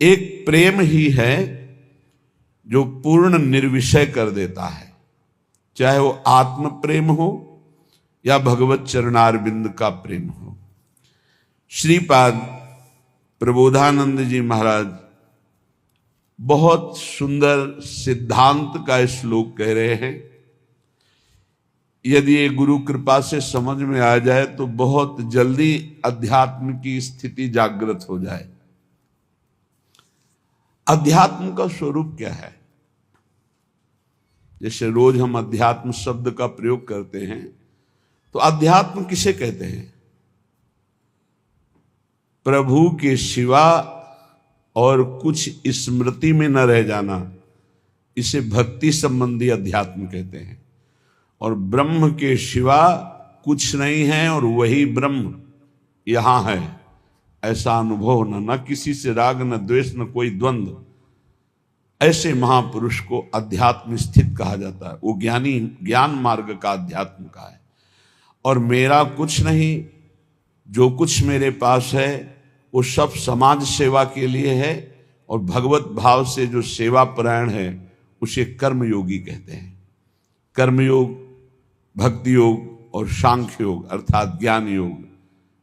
एक प्रेम ही है जो पूर्ण निर्विषय कर देता है, चाहे वो आत्म प्रेम हो या भगवत चरणारविंद का प्रेम हो। श्रीपाद प्रबोधानंद जी महाराज बहुत सुंदर सिद्धांत का श्लोक कह रहे हैं। यदि ये गुरु कृपा से समझ में आ जाए तो बहुत जल्दी अध्यात्म की स्थिति जागृत हो जाए। अध्यात्म का स्वरूप क्या है? जैसे रोज हम अध्यात्म शब्द का प्रयोग करते हैं, तो अध्यात्म किसे कहते हैं? प्रभु के सिवा और कुछ स्मृति में न रह जाना, इसे भक्ति संबंधी अध्यात्म कहते हैं। और ब्रह्म के सिवा कुछ नहीं है और वही ब्रह्म यहां है, ऐसा अनुभव होना, न किसी से राग न द्वेष न कोई द्वंद्व, ऐसे महापुरुष को अध्यात्म स्थित कहा जाता है। वो ज्ञानी ज्ञान मार्ग का अध्यात्म का है। और मेरा कुछ नहीं, जो कुछ मेरे पास है वो सब समाज सेवा के लिए है, और भगवत भाव से जो सेवा परायण है उसे कर्मयोगी कहते हैं। कर्मयोग, भक्ति योग और सांख्य योग अर्थात ज्ञान योग,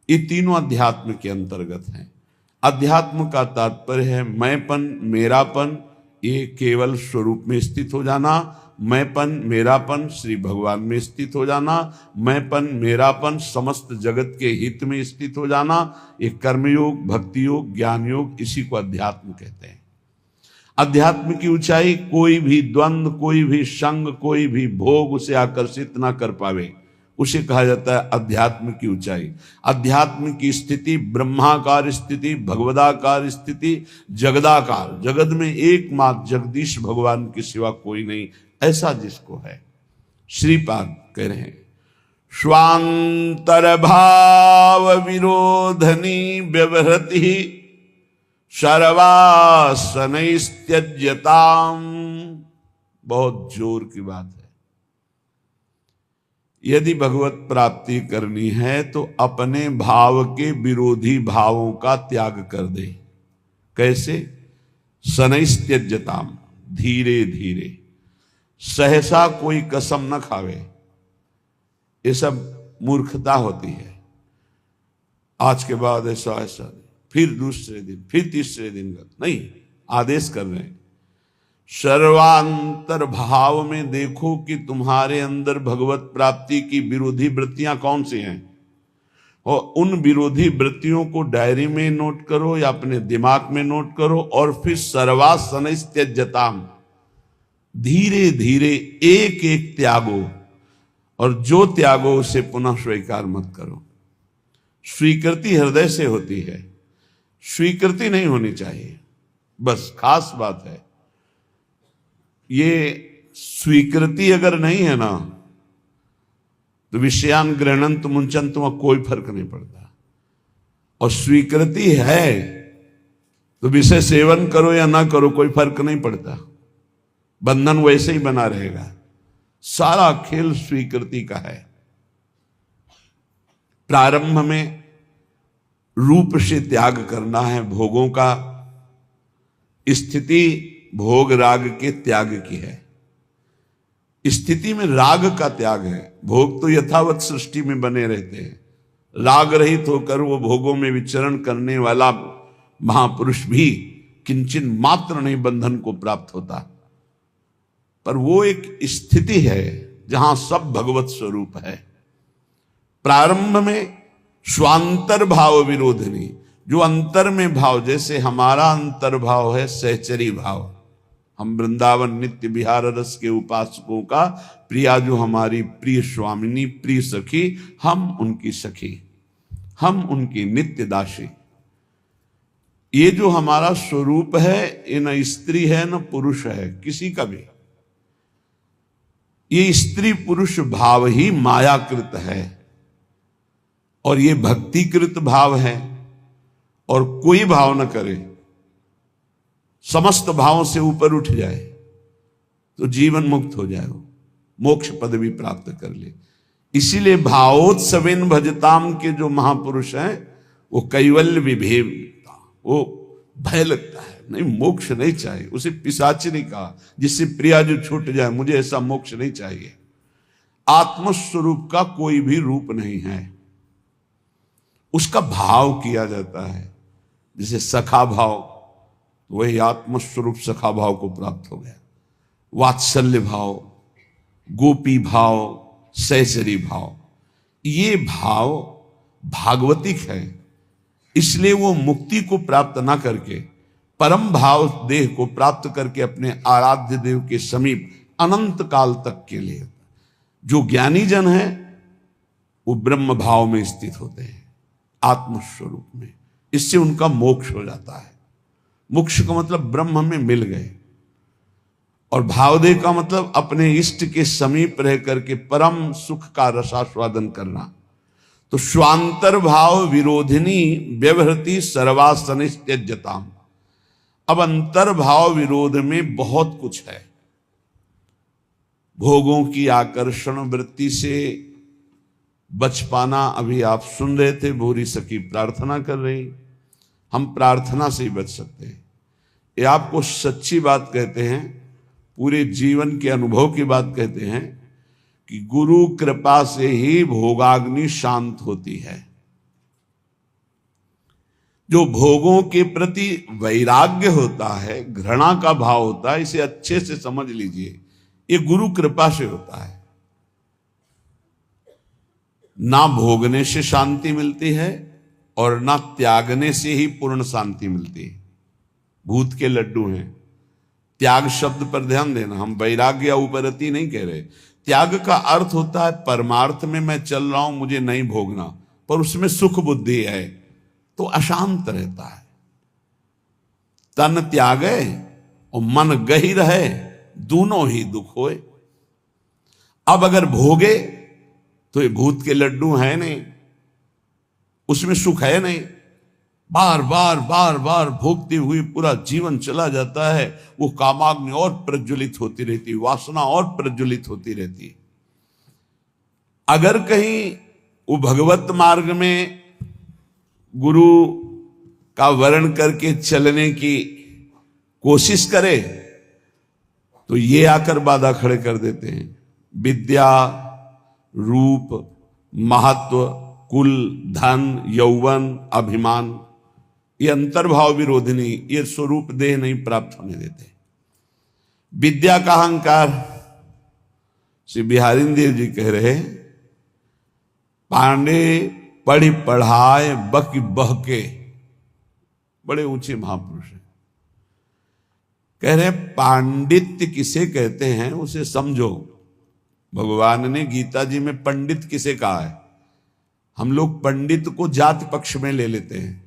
ये तीनों अध्यात्म के अंतर्गत हैं। अध्यात्म का तात्पर्य है मैंपन, मेरापन, ये केवल स्वरूप में स्थित हो जाना। मैंपन मेरापन श्री भगवान में स्थित हो जाना, मैंपन मेरापन समस्त जगत के हित में स्थित हो जाना, ये कर्मयोग, भक्ति योग, ज्ञान योग, इसी को अध्यात्म कहते हैं। अध्यात्म की ऊंचाई कोई भी द्वंद्व, कोई भी संग, कोई भी भोग उसे आकर्षित ना कर पावे, उसे कहा जाता है अध्यात्म की ऊंचाई। अध्यात्म की स्थिति ब्रह्माकार स्थिति, भगवदाकार स्थिति, जगदाकार, जगत में एकमात्र जगदीश भगवान के सिवा कोई नहीं, ऐसा जिसको है। श्रीपाद कह रहे हैं स्वांतर भाव विरोधनी व्यवहृति सर्वासनैस्त्यज्यताम। बहुत जोर की बात है। यदि भगवत प्राप्ति करनी है तो अपने भाव के विरोधी भावों का त्याग कर दे। कैसे? शनैस्त्यज्यताम, धीरे धीरे, सहसा कोई कसम न खावे। ये सब मूर्खता होती है। आज के बाद ऐसा ऐसा, फिर दूसरे दिन, फिर तीसरे दिन का नहीं, आदेश कर रहे हैं। सर्वांतर भाव में देखो कि तुम्हारे अंदर भगवत प्राप्ति की विरोधी वृत्तियां कौन सी हैं, और उन विरोधी वृत्तियों को डायरी में नोट करो या अपने दिमाग में नोट करो, और फिर सर्वासनैस्त्यज्यताम, धीरे धीरे एक एक त्यागो, और जो त्यागो उसे पुनः स्वीकार मत करो। स्वीकृति हृदय से होती है, स्वीकृति नहीं होनी चाहिए, बस खास बात है। ये स्वीकृति अगर नहीं है ना तो विषयान गृहणंत मुंचंत में कोई फर्क नहीं पड़ता, और स्वीकृति है तो विषय सेवन करो या ना करो कोई फर्क नहीं पड़ता, बंधन वैसे ही बना रहेगा। सारा खेल स्वीकृति का है। प्रारंभ में रूप से त्याग करना है भोगों का, स्थिति भोग राग के त्याग की है। स्थिति में राग का त्याग है, भोग तो यथावत सृष्टि में बने रहते हैं। राग रहित होकर वो भोगों में विचरण करने वाला महापुरुष भी किंचन मात्र नहीं बंधन को प्राप्त होता, पर वो एक स्थिति है जहां सब भगवत स्वरूप है। प्रारंभ में स्वांतर भाव विरोधनी, जो अंतर में भाव, जैसे हमारा अंतर भाव है सहचरी भाव, हम वृंदावन नित्य विहार रस के उपासकों का प्रिया, जो हमारी प्रिय स्वामिनी, प्रिय सखी, हम उनकी सखी, हम उनकी नित्य दासी। ये जो हमारा स्वरूप है, ये न स्त्री है न पुरुष है किसी का भी। ये स्त्री पुरुष भाव ही मायाकृत है, और ये भक्तिकृत भाव है। और कोई भाव न करे, समस्त भावों से ऊपर उठ जाए तो जीवन मुक्त हो जाए, वो मोक्ष पदवी प्राप्त कर ले। इसीलिए भावोत्सवेन भजताम के जो महापुरुष हैं वो कैवल्य विभेद, वो भय लगता है, नहीं मोक्ष नहीं चाहिए। उसे पिशाच ने कहा जिससे प्रिया जो छूट जाए, मुझे ऐसा मोक्ष नहीं चाहिए। आत्मस्वरूप का कोई भी रूप नहीं है, उसका भाव किया जाता है। जैसे सखा भाव, वही आत्मस्वरूप सखा भाव को प्राप्त हो गया। वात्सल्य भाव, गोपी भाव, सहचरी भाव, ये भाव भागवतिक है। इसलिए वो मुक्ति को प्राप्त ना करके परम भाव देह को प्राप्त करके अपने आराध्य देव के समीप अनंत काल तक के लिए जो ज्ञानी जन है वो ब्रह्म भाव में स्थित होते हैं, आत्मस्वरूप में। इससे उनका मोक्ष हो जाता है। मोक्ष का मतलब ब्रह्म में मिल गए, और भावदेह का मतलब अपने इष्ट के समीप रह करके परम सुख का रसास्वादन करना। तो स्वांतर भाव विरोधिनी व्यवहृति सर्वासनित्यजताम। अब अंतर भाव विरोध में बहुत कुछ है। भोगों की आकर्षण वृत्ति से बच पाना, अभी आप सुन रहे थे भूरी सखी प्रार्थना कर रही, हम प्रार्थना से ही बच सकते हैं। ये आपको सच्ची बात कहते हैं, पूरे जीवन के अनुभव की बात कहते हैं कि गुरु कृपा से ही भोगाग्नि शांत होती है। जो भोगों के प्रति वैराग्य होता है, घृणा का भाव होता है, इसे अच्छे से समझ लीजिए, ये गुरु कृपा से होता है। ना भोगने से शांति मिलती है और ना त्यागने से ही पूर्ण शांति मिलती है। भूत के लड्डू हैं। त्याग शब्द पर ध्यान देना, हम वैराग्य या उपरति नहीं कह रहे। त्याग का अर्थ होता है परमार्थ में मैं चल रहा हूं, मुझे नहीं भोगना, पर उसमें सुख बुद्धि है तो अशांत रहता है। तन त्यागे और मन गही रहे, दोनों ही दुख होए। अब अगर भोगे तो ये भूत के लड्डू है नहीं, उसमें सुख है नहीं। बार बार बार बार भोगते हुए पूरा जीवन चला जाता है। वो कामाग्नि और प्रज्वलित होती रहती, वासना और प्रज्वलित होती रहती। अगर कहीं वो भगवत मार्ग में गुरु का वर्ण करके चलने की कोशिश करे तो ये आकर बाधा खड़े कर देते हैं। विद्या, रूप, महत्व, कुल, धन, यौवन, अभिमान, ये अंतर्भाव विरोधिनी, ये स्वरूप देह नहीं प्राप्त होने देते। विद्या का अहंकार, श्री बिहारी देव जी कह रहे, पांडे पढ़ी पढ़ाए बक बहके, बड़े ऊंचे महापुरुष हैं। कह रहे पांडित्य किसे कहते हैं उसे समझो। भगवान ने गीता जी में पंडित किसे कहा है। हम लोग पंडित को जाति पक्ष में ले लेते हैं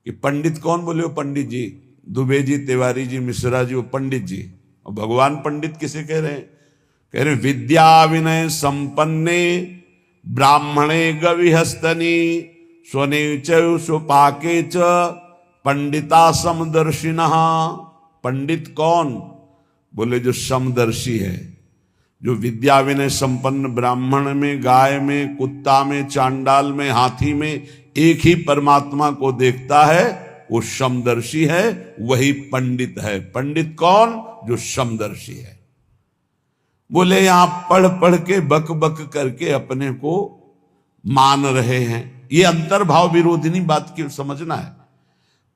कि पंडित कौन बोले, वो पंडित जी, दुबे जी, तिवारी जी, मिश्रा जी, वो पंडित जी। और भगवान पंडित किसे कह रहे हैं? कह रहे विद्या विनय संपन्ने ब्राह्मणे गविहस्तनी स्वने च स्वपाके च पंडिता समदर्शिनः। पंडित कौन? बोले जो समदर्शी है, जो विद्या विनय संपन्न ब्राह्मण में, गाय में, कुत्ता में, चांडाल में, हाथी में एक ही परमात्मा को देखता है, वो समदर्शी है, वही पंडित है। पंडित कौन? जो समदर्शी है। बोले यहां पढ़ पढ़ के बक बक करके अपने को मान रहे हैं, ये अंतर्भाव विरोधिनी बात की समझना है।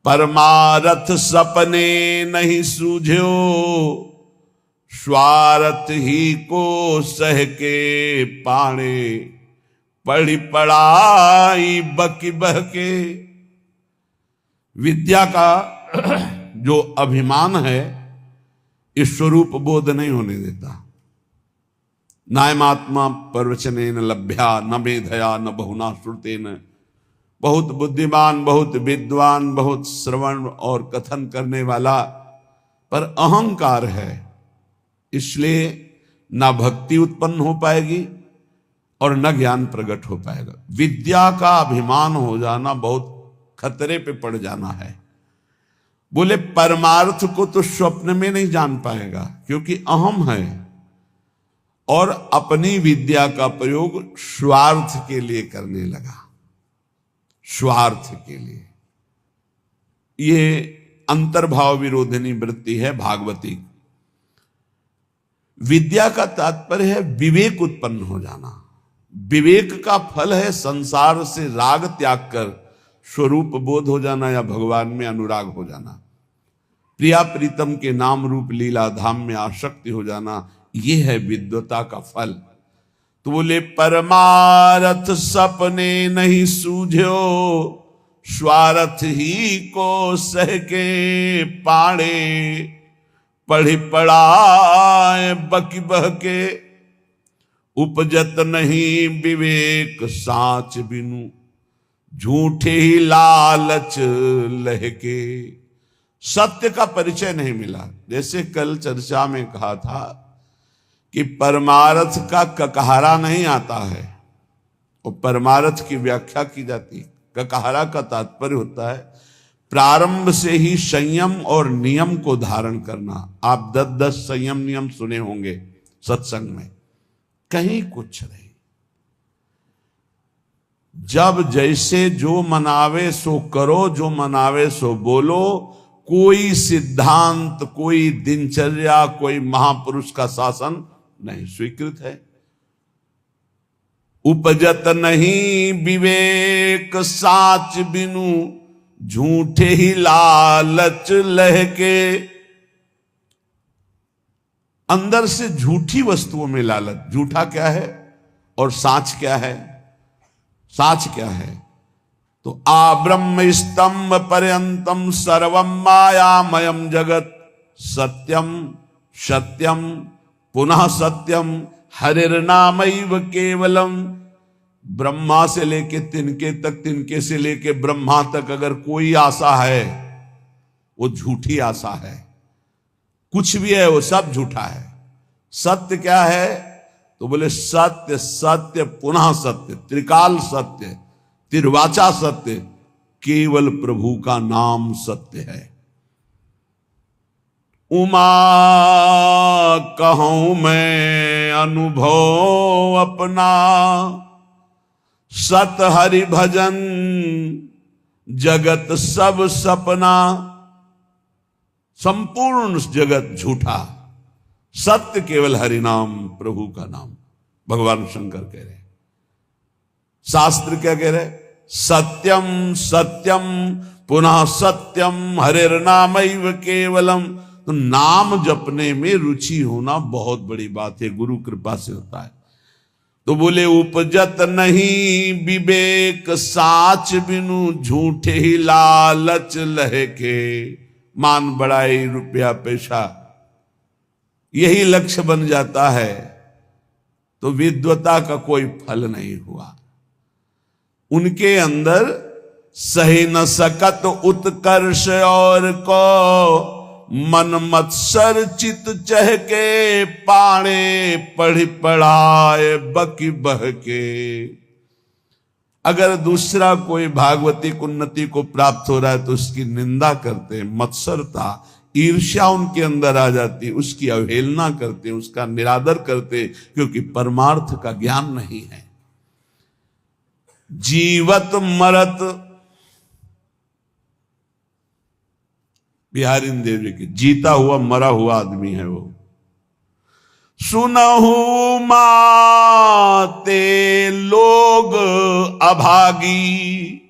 परमारथ सपने नहीं सूझो, स्वार्थ ही को सह के पाणे, पढ़ी पढ़ाई बकी बहके। विद्या का जो अभिमान है, इस स्वरूप बोध नहीं होने देता। नायमात्मा प्रवचनेन लभ्या न मेधया न बहुना श्रुतेन। बहुत बुद्धिमान, बहुत विद्वान, बहुत श्रवण और कथन करने वाला, पर अहंकार है, इसलिए ना भक्ति उत्पन्न हो पाएगी और न ज्ञान प्रकट हो पाएगा। विद्या का अभिमान हो जाना बहुत खतरे पे पड़ जाना है। बोले परमार्थ को तो स्वप्न में नहीं जान पाएगा, क्योंकि अहम है और अपनी विद्या का प्रयोग स्वार्थ के लिए करने लगा, स्वार्थ के लिए। ये अंतर्भाव विरोधिनी वृत्ति है भागवती। विद्या का तात्पर्य है विवेक उत्पन्न हो जाना। विवेक का फल है संसार से राग त्याग कर स्वरूप बोध हो जाना या भगवान में अनुराग हो जाना, प्रिया प्रीतम के नाम रूप लीला धाम में आसक्ति हो जाना। यह है विद्वता का फल। तो बोले परमारथ सपने नहीं सूझो, स्वार्थ ही को सह के पाड़े, पढ़ी पढ़ाए बकी बह के, उपजत नहीं विवेक साच बिनु, झूठे ही लालच लहके। सत्य का परिचय नहीं मिला। जैसे कल चर्चा में कहा था कि परमार्थ का ककहरा नहीं आता है, और परमार्थ की व्याख्या की जाती है। ककहरा का तात्पर्य होता है प्रारंभ से ही संयम और नियम को धारण करना। आप 10-10 संयम नियम सुने होंगे सत्संग में, कहीं कुछ नहीं। जब जैसे जो मनावे सो करो, जो मनावे सो बोलो। कोई सिद्धांत, कोई दिनचर्या, कोई महापुरुष का शासन नहीं स्वीकृत है। उपजत नहीं विवेक साच बिनु, झूठे ही लालच लहके। अंदर से झूठी वस्तुओं में लालच। झूठा क्या है और साच क्या है? साच क्या है? तो आ ब्रह्म स्तंभ पर्यंतम सर्वम मायामयम जगत, सत्यम सत्यम पुनः सत्यम हरिर्नामैव केवलम। ब्रह्मा से लेके तिनके तक, तिनके से लेके ब्रह्मा तक अगर कोई आशा है वो झूठी आशा है। कुछ भी है वो सब झूठा है। सत्य क्या है? तो बोले सत्य सत्य पुनः सत्य, त्रिकाल सत्य, तिर्वाचा सत्य, केवल प्रभु का नाम सत्य है। उमा कहूं मैं अनुभव अपना, सत हरि भजन जगत सब सपना। संपूर्ण जगत झूठा, सत्य केवल हरि नाम, प्रभु का नाम। भगवान शंकर कह रहे, शास्त्र क्या कह रहे? सत्यम सत्यम पुनः सत्यम हरिर्नामैव केवलम। तो नाम जपने में रुचि होना बहुत बड़ी बात है, गुरु कृपा से होता है। तो बोले उपजत नहीं विवेक साच बिनु, झूठे ही लालच लहके। मान बढ़ाई रुपया पैसा यही लक्ष्य बन जाता है तो विद्वता का कोई फल नहीं हुआ। उनके अंदर सही न सकत उत्कर्ष और को, मन मत्सर चित चहके पाणे, पढ़ी पढ़ाए बकी बह के। अगर दूसरा कोई भागवतिक उन्नति को प्राप्त हो रहा है तो उसकी निंदा करते हैं, मत्सरता ईर्ष्या उनके अंदर आ जाती है, उसकी अवहेलना करते हैं, उसका निरादर करते हैं, क्योंकि परमार्थ का ज्ञान नहीं है। जीवत मरत, बिहारी देव जी की, जीता हुआ मरा हुआ आदमी है वो। सुनहु माते लोग अभागी,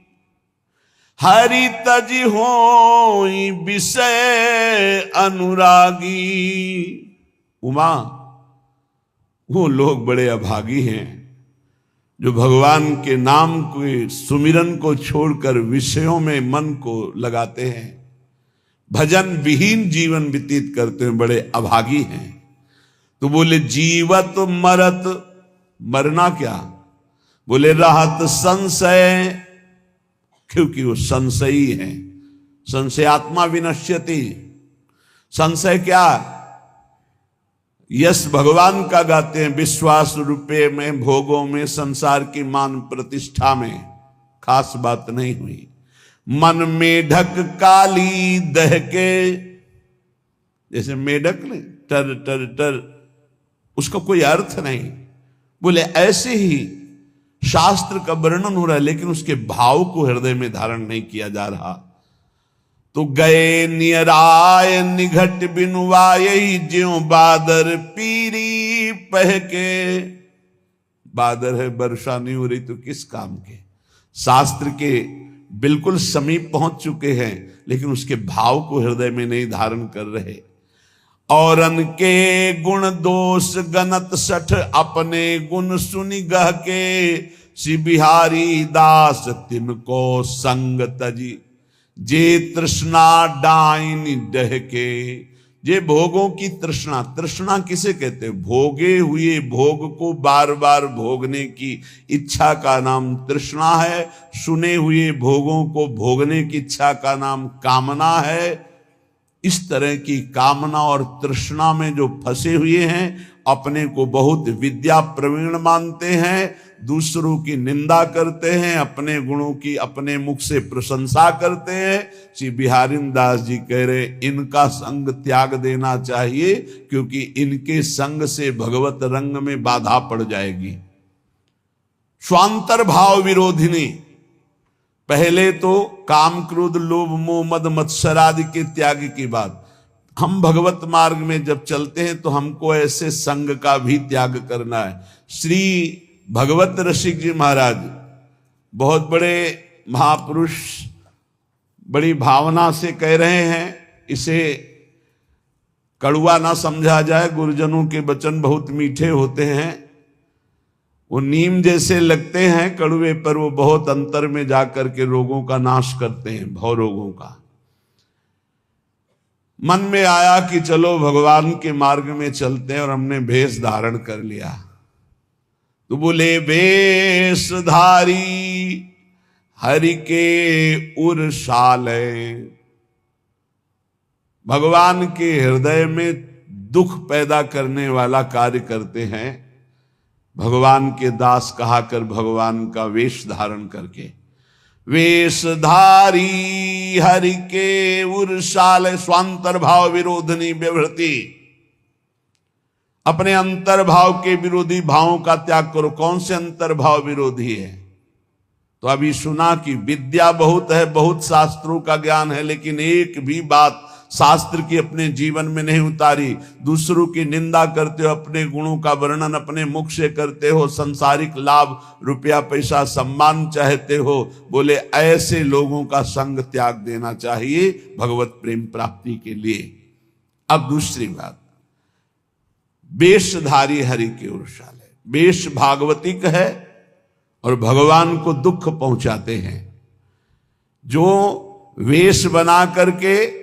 हरि तज होई विषय अनुरागी। उमा, वो लोग बड़े अभागी हैं जो भगवान के नाम के सुमिरन को छोड़कर विषयों में मन को लगाते हैं, भजन विहीन जीवन व्यतीत करते हैं, बड़े अभागी हैं। तो बोले जीवत मरत, मरना क्या? बोले रहत संशय, क्योंकि वो संशयी है। संशयात्मा विनश्यति। संशय क्या? यश भगवान का गाते हैं, विश्वास रुपये में, भोगों में, संसार की मान प्रतिष्ठा में खास बात नहीं हुई। मन मेढक काली दह के, जैसे मेढक ने टर टर टर, उसका कोई अर्थ नहीं। बोले ऐसे ही शास्त्र का वर्णन हो रहा है लेकिन उसके भाव को हृदय में धारण नहीं किया जा रहा। तो गए नियराय निघट बिनुवाई ज्यों बादर पीरी पह के। बादर है, वर्षा नहीं हो रही तो किस काम के। शास्त्र के बिल्कुल समीप पहुंच चुके हैं लेकिन उसके भाव को हृदय में नहीं धारण कर रहे। और अनके गुण दोष गनत सठ अपने गुण सुनि गह के। श्री बिहारी दास तिनको संग तजी जे तृष्णा डाइन डह के। जे भोगों की तृष्णा, तृष्णा किसे कहते हैं? भोगे हुए भोग को बार बार भोगने की इच्छा का नाम तृष्णा है। सुने हुए भोगों को भोगने की इच्छा का नाम कामना है। इस तरह की कामना और तृष्णा में जो फंसे हुए हैं, अपने को बहुत विद्या प्रवीण मानते हैं, दूसरों की निंदा करते हैं, अपने गुणों की अपने मुख से प्रशंसा करते हैं। श्री बिहारी दास जी कह रहे इनका संग त्याग देना चाहिए, क्योंकि इनके संग से भगवत रंग में बाधा पड़ जाएगी। स्वांतर भाव विरोधिनी, पहले तो काम क्रोध लोभ मोह मद मत्सर आदि के त्याग की बात। हम भगवत मार्ग में जब चलते हैं तो हमको ऐसे संग का भी त्याग करना है। श्री भगवत रसिक जी महाराज बहुत बड़े महापुरुष, बड़ी भावना से कह रहे हैं, इसे कड़वा ना समझा जाए। गुरुजनों के वचन बहुत मीठे होते हैं, वो नीम जैसे लगते हैं कड़वे, पर वो बहुत अंतर में जाकर के रोगों का नाश करते हैं, भव रोगों का। मन में आया कि चलो भगवान के मार्ग में चलते हैं, और हमने भेष धारण कर लिया। तो बोले वेशधारी हरि के उर शाले। भगवान के हृदय में दुख पैदा करने वाला कार्य करते हैं। भगवान के दास कहा कर भगवान का वेश धारण करके। वेशधारी हरि के उर शाले स्वांतर भाव विरोधनी व्यवृति। अपने अंतर्भाव के विरोधी भावों का त्याग करो। कौन से अंतर्भाव विरोधी है? तो अभी सुना कि विद्या बहुत है, बहुत शास्त्रों का ज्ञान है, लेकिन एक भी बात शास्त्र की अपने जीवन में नहीं उतारी। दूसरों की निंदा करते हो, अपने गुणों का वर्णन अपने मुख से करते हो, संसारिक लाभ रुपया पैसा सम्मान चाहते हो। बोले ऐसे लोगों का संग त्याग देना चाहिए भगवत प्रेम प्राप्ति के लिए। अब दूसरी बात, वेशधारी हरि के उर शाले। वेश भागवतिक है और भगवान को दुख पहुंचाते हैं। जो वेश बना करके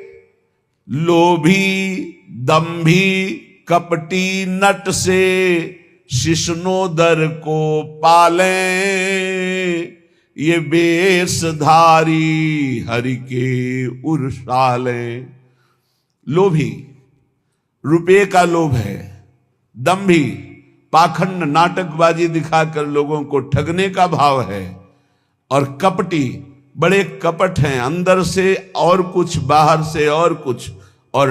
लोभी दंभी कपटी नट से शिष्णोदर को पाले। ये वेशधारी हरि के उर शाले। लोभी, रुपये का लोभ है। दंभी, पाखंड नाटकबाजी दिखाकर लोगों को ठगने का भाव है। और कपटी, बड़े कपट हैं, अंदर से और कुछ बाहर से और कुछ। और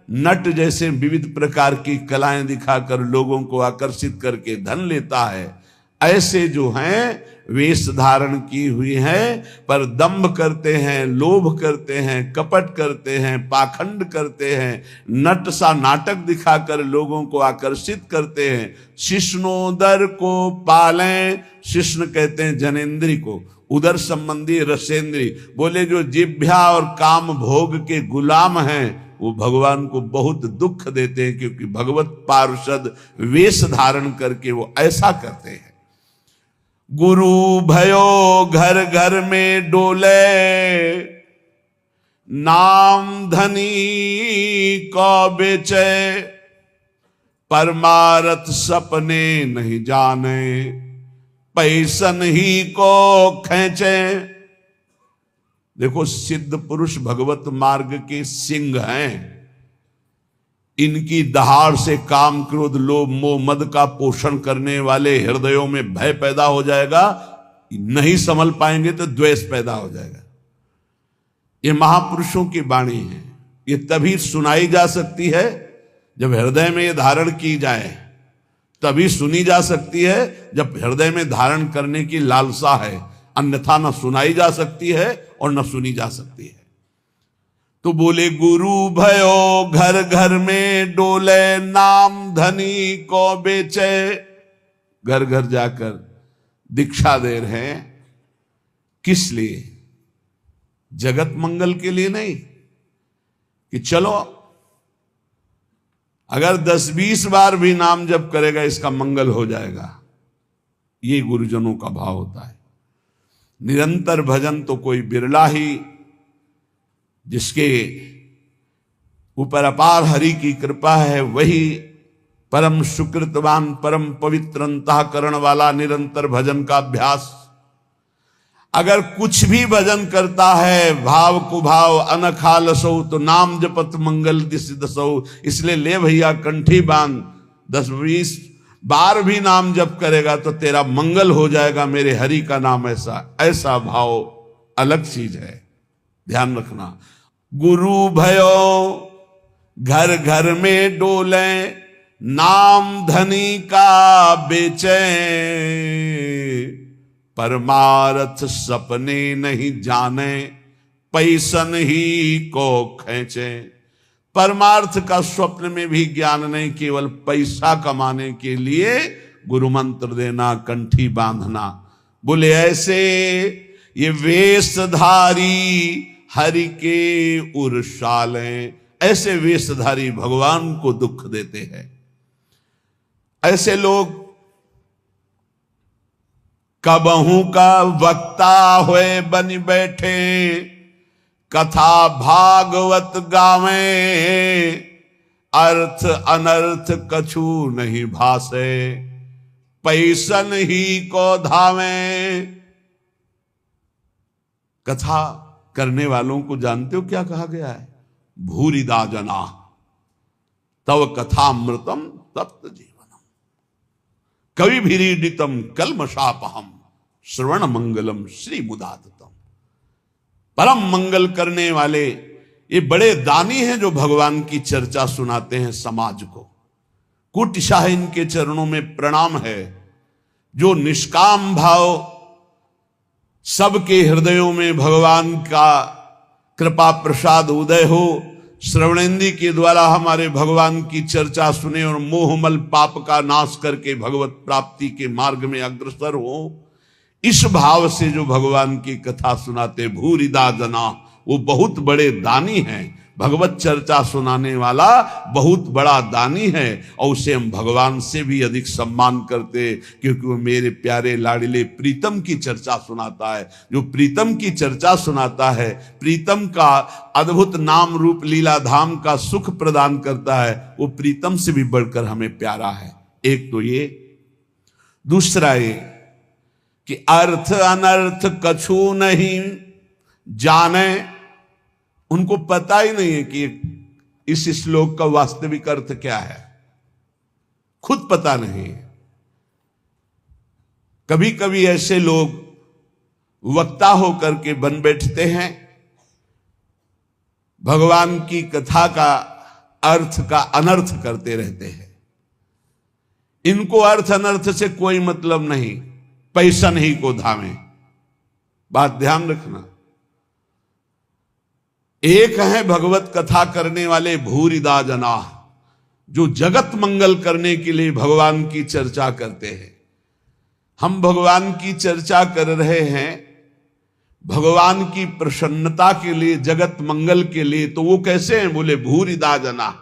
नट जैसे विविध प्रकार की कलाएं दिखाकर लोगों को आकर्षित करके धन लेता है। ऐसे जो हैं वेश धारण की हुई है, पर दंभ करते हैं, लोभ करते हैं, कपट करते हैं, पाखंड करते हैं, नट सा नाटक दिखाकर लोगों को आकर्षित करते हैं। शिष्णोदर को पालें। शिष्ण कहते हैं जनेन्द्री को, उदर संबंधी रसेंद्री। बोले जो जिभ्या और काम भोग के गुलाम हैं वो भगवान को बहुत दुख देते हैं, क्योंकि भगवत पार्षद वेश धारण करके वो ऐसा करते हैं। गुरु भयो घर घर में डोले, नाम धनी को बेचे। परमारथ सपने नहीं जाने, पैसन ही को खींचे। देखो, सिद्ध पुरुष भगवत मार्ग के सिंह हैं। इनकी दहाड़ से काम क्रोध लोभ मोह मद का पोषण करने वाले हृदयों में भय पैदा हो जाएगा। नहीं संभल पाएंगे तो द्वेष पैदा हो जाएगा। ये महापुरुषों की वाणी है। ये तभी सुनाई जा सकती है जब हृदय में ये धारण की जाए, तभी सुनी जा सकती है जब हृदय में धारण करने की लालसा है। अन्यथा न सुनाई जा सकती है और न सुनी जा सकती है। तो बोले गुरु भयो घर घर में डोले, नाम धनी को बेचे। घर घर जाकर दीक्षा दे रहे हैं, किस लिए? जगत मंगल के लिए नहीं कि चलो अगर 10-20 बार भी नाम जप करेगा इसका मंगल हो जाएगा। ये गुरुजनों का भाव होता है। निरंतर भजन तो कोई बिरला ही, जिसके ऊपर अपार हरि की कृपा है, वही परम सुकृतवान, परम पवित्र अंतःकरण वाला निरंतर भजन का अभ्यास। अगर कुछ भी भजन करता है भाव कुभाव अनखालसो, तो नाम जपत मंगल दिस दसो। इसलिए ले भैया कंठी बांध, 10-20 बार भी नाम जप करेगा तो तेरा मंगल हो जाएगा। मेरे हरि का नाम ऐसा भाव अलग चीज है, ध्यान रखना। गुरु भयो घर घर में डोले, नाम धनी का बेचे। परमार्थ सपने नहीं जाने, पैसन ही को खींचे। परमार्थ का स्वप्न में भी ज्ञान नहीं, केवल पैसा कमाने के लिए गुरु मंत्र देना, कंठी बांधना। बोले ऐसे ये वेशधारी हरि के उर्साले, ऐसे वेशधारी भगवान को दुख देते हैं। ऐसे लोग कबहू का वक्ता हुए बन बैठे, कथा भागवत गावे। अर्थ अनर्थ कछु नहीं भासे, पैसन ही को धावे। कथा करने वालों को जानते हो क्या कहा गया है? भूरिदा जना तव कथामृतम तप्त जीवनम, कवि भीरीडितम कलमशापहम, श्रवण मंगलम श्री मुदाततम। परम मंगल करने वाले ये बड़े दानी हैं जो भगवान की चर्चा सुनाते हैं समाज को। कुटिशाह इनके चरणों में प्रणाम है। जो निष्काम भाव सबके हृदयों में भगवान का कृपा प्रसाद उदय हो, श्रवणेंद्र के द्वारा हमारे भगवान की चर्चा सुने और मोहमल पाप का नाश करके भगवत प्राप्ति के मार्ग में अग्रसर हो, इस भाव से जो भगवान की कथा सुनाते भूरिदा जना, वो बहुत बड़े दानी हैं। भगवत चर्चा सुनाने वाला बहुत बड़ा दानी है और उसे हम भगवान से भी अधिक सम्मान करते, क्योंकि वो मेरे प्यारे लाडले प्रीतम की चर्चा सुनाता है। जो प्रीतम की चर्चा सुनाता है, प्रीतम का अद्भुत नाम रूप लीला धाम का सुख प्रदान करता है, वो प्रीतम से भी बढ़कर हमें प्यारा है। एक तो ये, दूसरा ये कि अर्थ अनर्थ कछु नहीं जाने। उनको पता ही नहीं है कि इस श्लोक का वास्तविक अर्थ क्या है, खुद पता नहीं है। कभी कभी ऐसे लोग वक्ता होकर के बन बैठते हैं, भगवान की कथा का अर्थ का अनर्थ करते रहते हैं। इनको अर्थ अनर्थ से कोई मतलब नहीं, पैसा नहीं को धामे। बात ध्यान रखना। एक है भगवत कथा करने वाले भूरिदा जना, जो जगत मंगल करने के लिए भगवान की चर्चा करते हैं। हम भगवान की चर्चा कर रहे हैं भगवान की प्रसन्नता के लिए, जगत मंगल के लिए, तो वो कैसे हैं? बोले भूरिदा जना।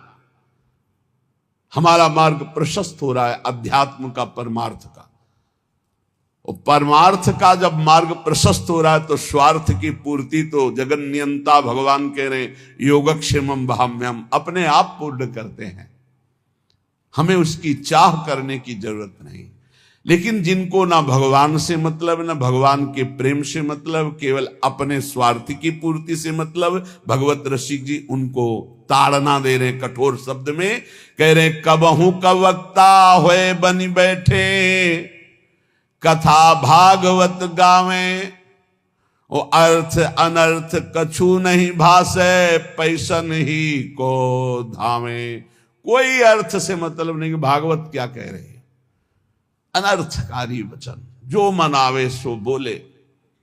हमारा मार्ग प्रशस्त हो रहा है अध्यात्म का, परमार्थ का। और परमार्थ का जब मार्ग प्रशस्त हो रहा है तो स्वार्थ की पूर्ति तो जगन्नियंता भगवान कह रहे हैं योगक्षेमम भाम्यम, अपने आप पूर्ण करते हैं। हमें उसकी चाह करने की जरूरत नहीं। लेकिन जिनको ना भगवान से मतलब, ना भगवान के प्रेम से मतलब, केवल अपने स्वार्थ की पूर्ति से मतलब, भगवत रसिक जी उनको ताड़ना दे रहे हैं कठोर शब्द में। कह रहे कबहू का वक्ता होए बनी बैठे, कथा भागवत गावे। ओ अर्थ अनर्थ कछु नहीं भासे, पैसन ही को धामे। कोई अर्थ से मतलब नहीं कि भागवत क्या कह रहे हैं, अनर्थकारी वचन, जो मन आवे सो बोले।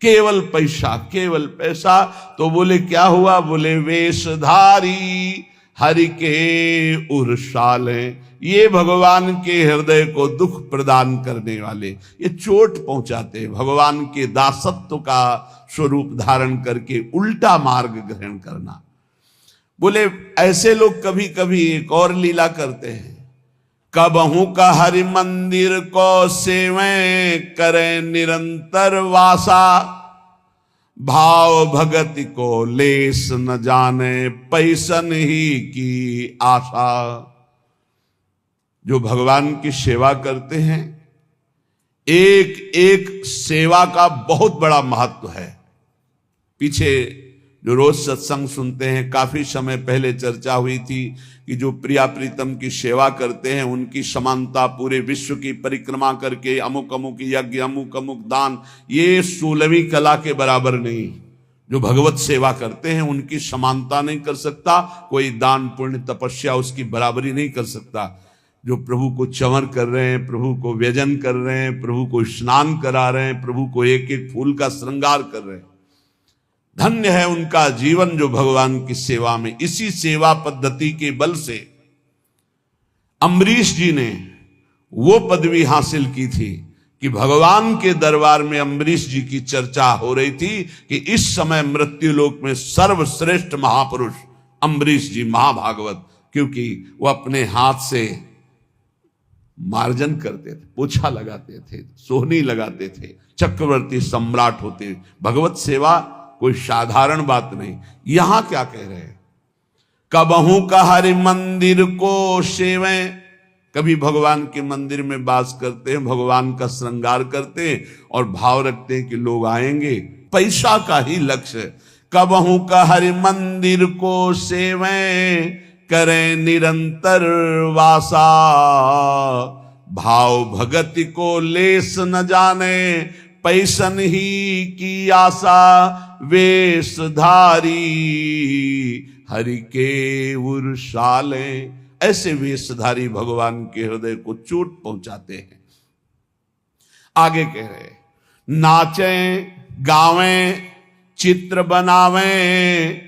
केवल पैसा, केवल पैसा। तो बोले क्या हुआ? बोले वेशधारी हरि के उर्साले, ये भगवान के हृदय को दुख प्रदान करने वाले, ये चोट पहुंचाते हैं। भगवान के दासत्व का स्वरूप धारण करके उल्टा मार्ग ग्रहण करना। बोले ऐसे लोग कभी कभी एक और लीला करते हैं, कबहू का हरि मंदिर को सेवें करे निरंतर वासा, भाव भगति को लेस न जाने पैसन ही की आशा। जो भगवान की सेवा करते हैं, एक एक सेवा का बहुत बड़ा महत्व है। पीछे जो रोज सत्संग सुनते हैं, काफी समय पहले चर्चा हुई थी कि जो प्रिया प्रीतम की सेवा करते हैं उनकी समानता पूरे विश्व की परिक्रमा करके अमुक अमुक यज्ञ, अमुक अमुक दान, ये 16वीं कला के बराबर नहीं। जो भगवत सेवा करते हैं उनकी समानता नहीं कर सकता कोई, दान पुण्य तपस्या उसकी बराबरी नहीं कर सकता। जो प्रभु को चंवर कर रहे हैं, प्रभु को व्यजन कर रहे हैं, प्रभु को स्नान करा रहे हैं, प्रभु को एक एक फूल का श्रृंगार कर रहे हैं, धन्य है उनका जीवन जो भगवान की सेवा में। इसी सेवा पद्धति के बल से अम्बरीश जी ने वो पदवी हासिल की थी कि भगवान के दरबार में अम्बरीश जी की चर्चा हो रही थी कि इस समय मृत्युलोक में सर्वश्रेष्ठ महापुरुष अम्बरीश जी महाभागवत, क्योंकि वो अपने हाथ से मार्जन करते थे, पोछा लगाते थे, सोहनी लगाते थे, चक्रवर्ती सम्राट होते। भगवत सेवा कोई साधारण बात नहीं। यहां क्या कह रहे हैं? कबहू का हरि मंदिर को सेवें, कभी भगवान के मंदिर में वास करते हैं, भगवान का श्रृंगार करते हैं और भाव रखते हैं कि लोग आएंगे, पैसा का ही लक्ष्य। कबहू का हरि मंदिर को सेवें करें निरंतर वासा, भाव भगति को लेस न जाने पैसन ही की आशा, वेशधारी हरि के उर्साले। ऐसे वेशधारी भगवान के हृदय को चोट पहुंचाते हैं। आगे कह रहे, नाचें गावें चित्र बनावें,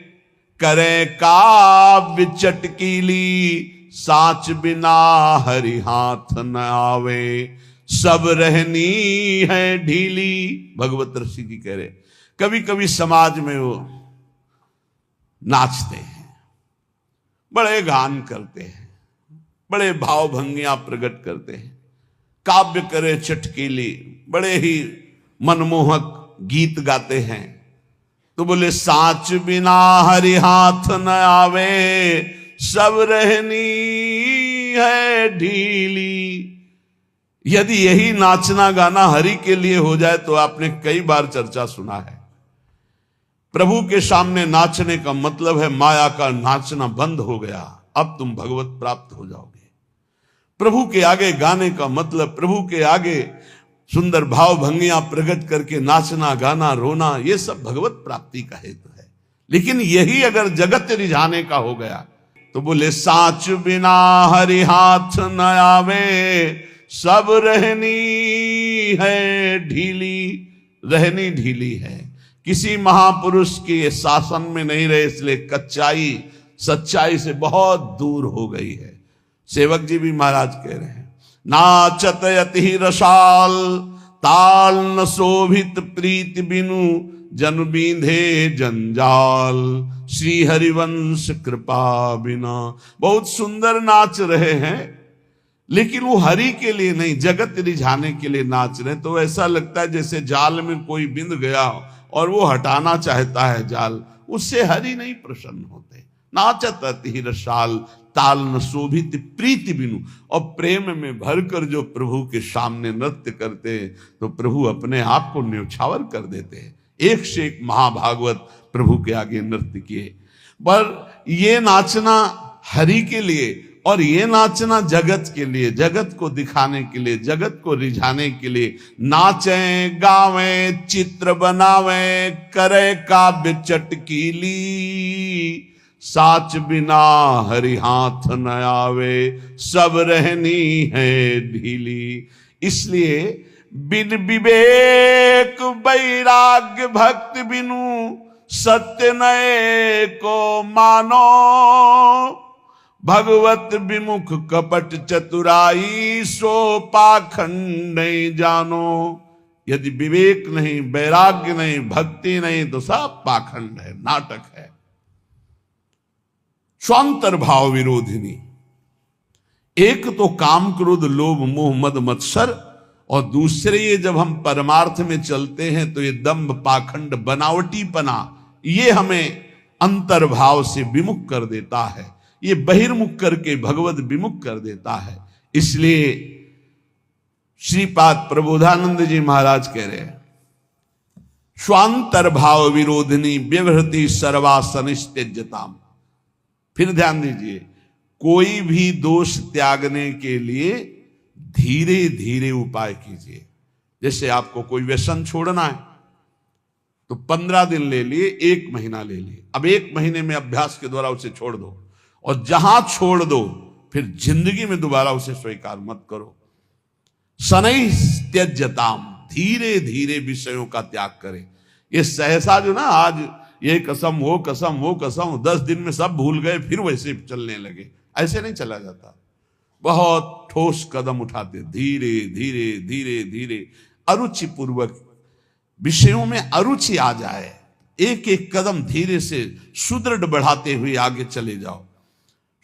करे काव्य चटकीली, साच बिना हरि हाथ न आवे, सब रहनी है ढीली। भगवत ऋषि जी कह रहे, कभी कभी समाज में वो नाचते हैं, बड़े गान करते हैं, बड़े भाव भंगियां प्रकट करते हैं, काव्य करे चटकीली, बड़े ही मनमोहक गीत गाते हैं। तो बोले साच बिना हरि हाथ न आवे, सब रहनी है ढीली। यदि यही नाचना गाना हरि के लिए हो जाए तो आपने कई बार चर्चा सुना है, प्रभु के सामने नाचने का मतलब है माया का नाचना बंद हो गया, अब तुम भगवत प्राप्त हो जाओगे। प्रभु के आगे गाने का मतलब प्रभु के आगे सुंदर भाव भंगियां प्रकट करके नाचना गाना रोना, ये सब भगवत प्राप्ति का हेतु है। लेकिन यही अगर जगत रिझाने का हो गया तो बोले साच बिना हरि हाथ न आवे, सब रहनी है ढीली। रहनी ढीली है, किसी महापुरुष के शासन में नहीं रहे, इसलिए कच्चाई सच्चाई से बहुत दूर हो गई है। सेवक जी भी महाराज कह रहे हैं, नाचत अति रसाल, ताल न शोभित प्रीति बिनु, जन बींधे जंजाल, श्री हरिवंश कृपा बिना। बहुत सुंदर नाच रहे हैं, लेकिन वो हरि के लिए नहीं, जगत रिझाने के लिए नाच रहे। तो ऐसा लगता है जैसे जाल में कोई बिंद गया और वो हटाना चाहता है जाल, उससे हरि नहीं प्रसन्न होते। नाचत अति रसाल, ताल न शोभित प्रीति बिनु। और प्रेम में भरकर जो प्रभु के सामने नृत्य करते हैं तो प्रभु अपने आप को न्यौछावर कर देते हैं। एक से एक महाभागवत प्रभु के आगे नृत्य किए, पर ये नाचना हरि के लिए और ये नाचना जगत के लिए, जगत को दिखाने के लिए, जगत को रिझाने के लिए। नाचें गावें चित्र बनावें, करे काव्य चटकीली, साच बिना हरि हाथ न आवे, सब रहनी है ढीली। इसलिए बिन विवेक वैराग्य भक्ति बिनु सत्य नए को मानो। भगवत विमुख कपट चतुराई सो पाखंड नहीं जानो। यदि विवेक नहीं, वैराग्य नहीं, भक्ति नहीं तो सब पाखंड है, नाटक है। स्वांतर भाव विरोधिनी, एक तो काम क्रोध लोभ मोह मद मत्सर, और दूसरे ये जब हम परमार्थ में चलते हैं तो ये दंभ पाखंड बनावटीपना, ये हमें अंतर्भाव से विमुख कर देता है, ये बहिर्मुख करके भगवत विमुख कर देता है। इसलिए श्रीपाद प्रबोधानंद जी महाराज कह रहे हैं, स्वांतर भाव विरोधिनी व्यवहृति सर्वासनिस्त्यज्यताम। फिर ध्यान दीजिए, कोई भी दोष त्यागने के लिए धीरे धीरे उपाय कीजिए। जैसे आपको कोई व्यसन छोड़ना है तो 15 दिन ले लिए, 1 महीना ले लिए। अब 1 महीने में अभ्यास के द्वारा उसे छोड़ दो, और जहां छोड़ दो फिर जिंदगी में दोबारा उसे स्वीकार मत करो। शनै त्यज्यताम, धीरे धीरे विषयों का त्याग करें। ये सहसा जो ना आज ये कसम वो कसम वो कसम, 10 दिन में सब भूल गए फिर वैसे चलने लगे, ऐसे नहीं चला जाता। बहुत ठोस कदम उठाते, धीरे धीरे धीरे धीरे, अरुचि पूर्वक विषयों में अरुचि आ जाए, एक एक कदम धीरे से सुदृढ़ बढ़ाते हुए आगे चले जाओ।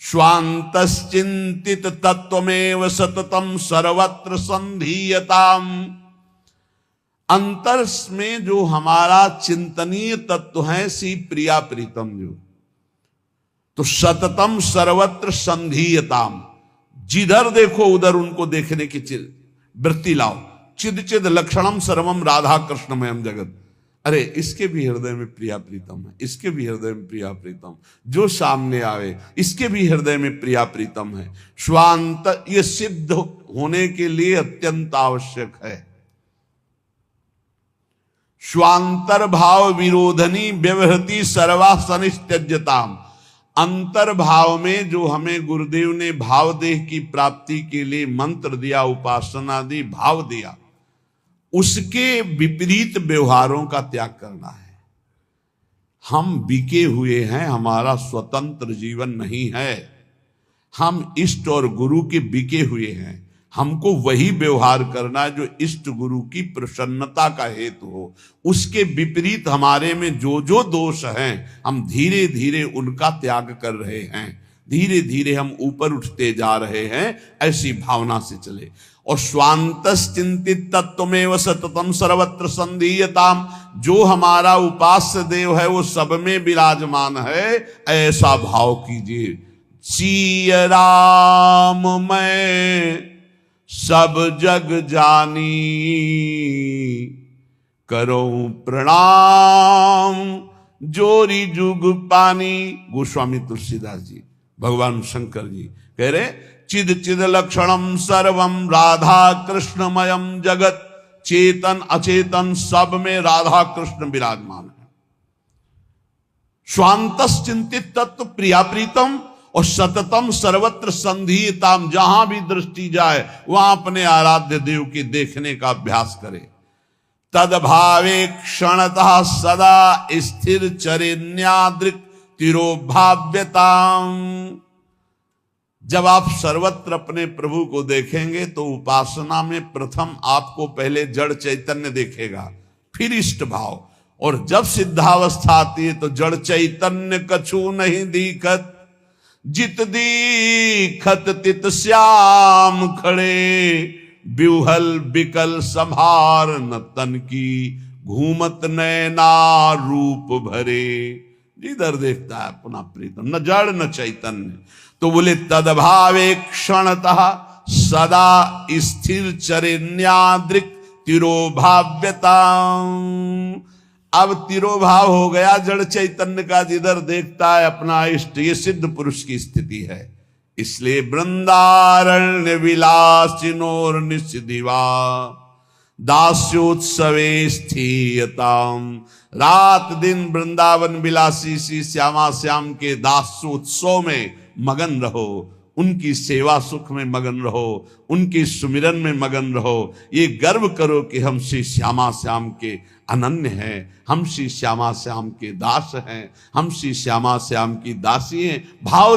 स्वांतश्चिंतित तत्वमेव सततम सर्वत्र संधीयताम। अंतर में जो हमारा चिंतनीय तत्व है, सी प्रिया प्रीतम, जो तो सततम सर्वत्र संधीयताम, जिधर देखो उधर उनको देखने की वृत्ति लाओ। चिद चिद लक्षणम सर्वम राधा कृष्णमयम जगत। अरे इसके भी हृदय में प्रिया प्रीतम है, इसके भी हृदय में प्रिया प्रीतम, जो सामने आवे इसके भी हृदय में प्रिया प्रीतम है। स्वांत ये सिद्ध होने के लिए अत्यंत आवश्यक है। स्वांतर भाव विरोधनी व्यवहृति सर्वासनिस्त्यज्यताम। अंतर्भाव में जो हमें गुरुदेव ने भाव देह की प्राप्ति के लिए मंत्र दिया, उपासना दी, भाव दिया, उसके विपरीत व्यवहारों का त्याग करना है। हम बिके हुए हैं, हमारा स्वतंत्र जीवन नहीं है। हम इष्ट और गुरु के बिके हुए हैं। हमको वही व्यवहार करना है जो इष्ट गुरु की प्रसन्नता का हेतु हो। उसके विपरीत हमारे में जो जो दोष हैं, हम धीरे धीरे उनका त्याग कर रहे हैं, धीरे धीरे हम ऊपर उठते जा रहे हैं, ऐसी भावना से चले। और स्वांतश्चिंतित तत्वमेव सततम सर्वत्र संधीयताम, जो हमारा उपास्य देव है वो सब में विराजमान है, ऐसा भाव कीजिए। सिय राम मैं सब जग जानी, करो प्रणाम जोरी जुग पानी। गोस्वामी तुलसीदास जी, भगवान शंकर जी कह रहे, चिद चिद लक्षणम सर्वम राधा कृष्णमयम जगत। चेतन अचेतन सब में राधा कृष्ण विराजमान है। स्वांतश्चिंतित तत्व प्रिया प्रीतम, और सततम सर्वत्र संधीयताम, जहां भी दृष्टि जाए वहां अपने आराध्य देव के देखने का अभ्यास करे। तदभावे क्षणतः सदा स्थिर चरिन्यादृक् तिरोभाव्यताम। जब आप सर्वत्र अपने प्रभु को देखेंगे तो उपासना में प्रथम आपको पहले जड़ चैतन्य देखेगा, फिर इष्ट भाव, और जब सिद्धावस्था आती है तो जड़ चैतन्य कछु नहीं दिखत, जित दीखत तित श्याम खड़े, ब्यूहल बिकल संभार न तन की, घूमत नैना रूप भरे। जिधर देखता है अपना प्रीतम, न जड़ न चैतन्य। तो बोले तदभावे क्षणतः सदा स्थिर चरिन्यादृक् तिरोभाव्यता। अब तिरोभाव हो गया जड़ चैतन्य का, जिधर देखता है अपना इष्ट, ये सिद्ध पुरुष की स्थिति है। इसलिए वृंदारण्य विलासिनोर निषदिवा दास्योत्सवे स्थीयताम। रात दिन वृंदावन विलासी सी श्यामा श्याम के दास्योत्सव में मगन रहो, उनकी सेवा सुख में मगन रहो, उनके सुमिरन में मगन रहो। ये गर्व करो कि हम श्री श्यामा श्याम के अनन्य हैं, हम श्री श्यामा श्याम के दास हैं, हम श्री श्यामा श्याम की दासी हैं। भाव